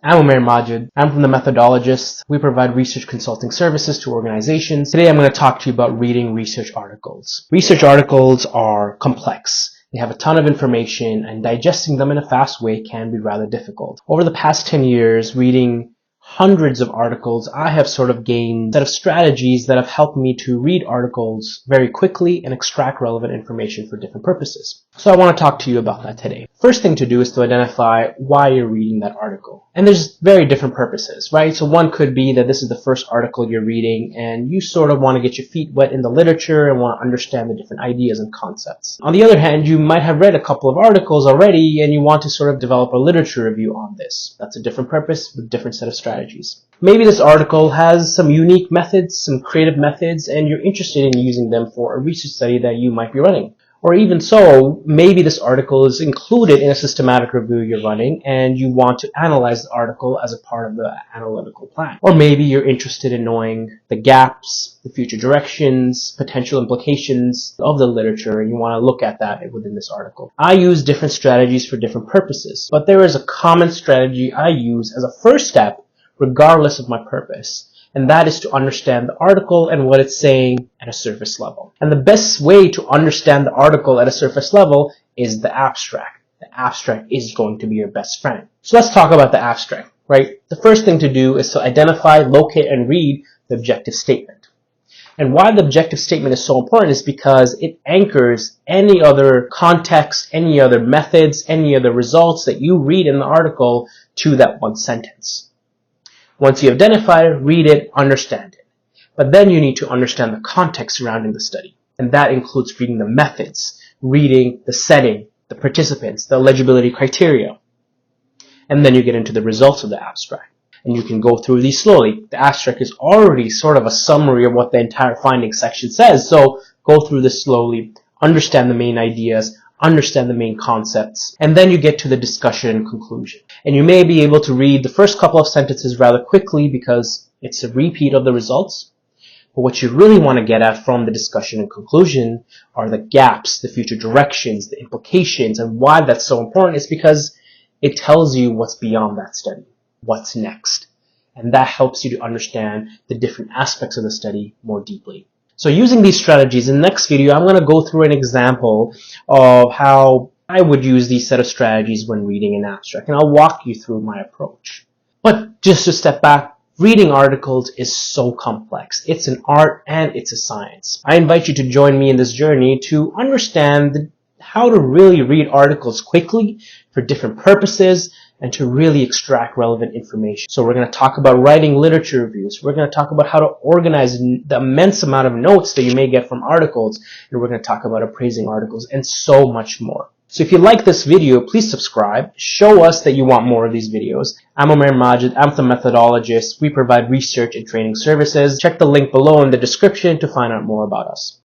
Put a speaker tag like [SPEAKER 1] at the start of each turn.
[SPEAKER 1] I'm Majid. I'm from the Methodologists. We provide research consulting services to organizations. Today I'm going to talk to you about reading research articles. Research articles are complex. They have a ton of information, and digesting them in a fast way can be rather difficult. Over the past 10 years, reading hundreds of articles, I have sort of gained a set of strategies that have helped me to read articles very quickly and extract relevant information for different purposes. So I want to talk to you about that today. First thing to do is to identify why you're reading that article. And there's very different purposes, right? So one could be that this is the first article you're reading and you sort of want to get your feet wet in the literature and want to understand the different ideas and concepts. On the other hand, you might have read a couple of articles already and you want to sort of develop a literature review on this. That's a different purpose with a different set of strategies. Maybe this article has some unique methods, some creative methods, and you're interested in using them for a research study that you might be running. Or even so, maybe this article is included in a systematic review you're running and you want to analyze the article as a part of the analytical plan. Or maybe you're interested in knowing the gaps, the future directions, potential implications of the literature, and you want to look at that within this article. I use different strategies for different purposes, but there is a common strategy I use as a first step regardless of my purpose. And that is to understand the article and what it's saying at a surface level. And the best way to understand the article at a surface level is the abstract. The abstract is going to be your best friend. So let's talk about the abstract, right? The first thing to do is to identify, locate, and read the objective statement. And why the objective statement is so important is because it anchors any other context, any other methods, any other results that you read in the article to that one sentence. Once you identify it, read it, understand it. But then you need to understand the context surrounding the study. And that includes reading the methods, reading the setting, the participants, the eligibility criteria. And then you get into the results of the abstract. And you can go through these slowly. The abstract is already sort of a summary of what the entire findings section says. So go through this slowly, understand the main ideas, understand the main concepts, and then you get to the discussion and conclusion. And you may be able to read the first couple of sentences rather quickly because it's a repeat of the results. But what you really want to get at from the discussion and conclusion are the gaps, the future directions, the implications, and why that's so important is because it tells you what's beyond that study, what's next. And that helps you to understand the different aspects of the study more deeply. So using these strategies, in the next video, I'm going to go through an example of how I would use these set of strategies when reading an abstract, and I'll walk you through my approach. But just to step back, reading articles is so complex. It's an art and it's a science. I invite you to join me in this journey to understand how to really read articles quickly for different purposes and to really extract relevant information. So we're going to talk about writing literature reviews. We're going to talk about how to organize the immense amount of notes that you may get from articles. And we're going to talk about appraising articles and so much more. So if you like this video, please subscribe. Show us that you want more of these videos. I'm Majid. I'm the Methodologist. We provide research and training services. Check the link below in the description to find out more about us.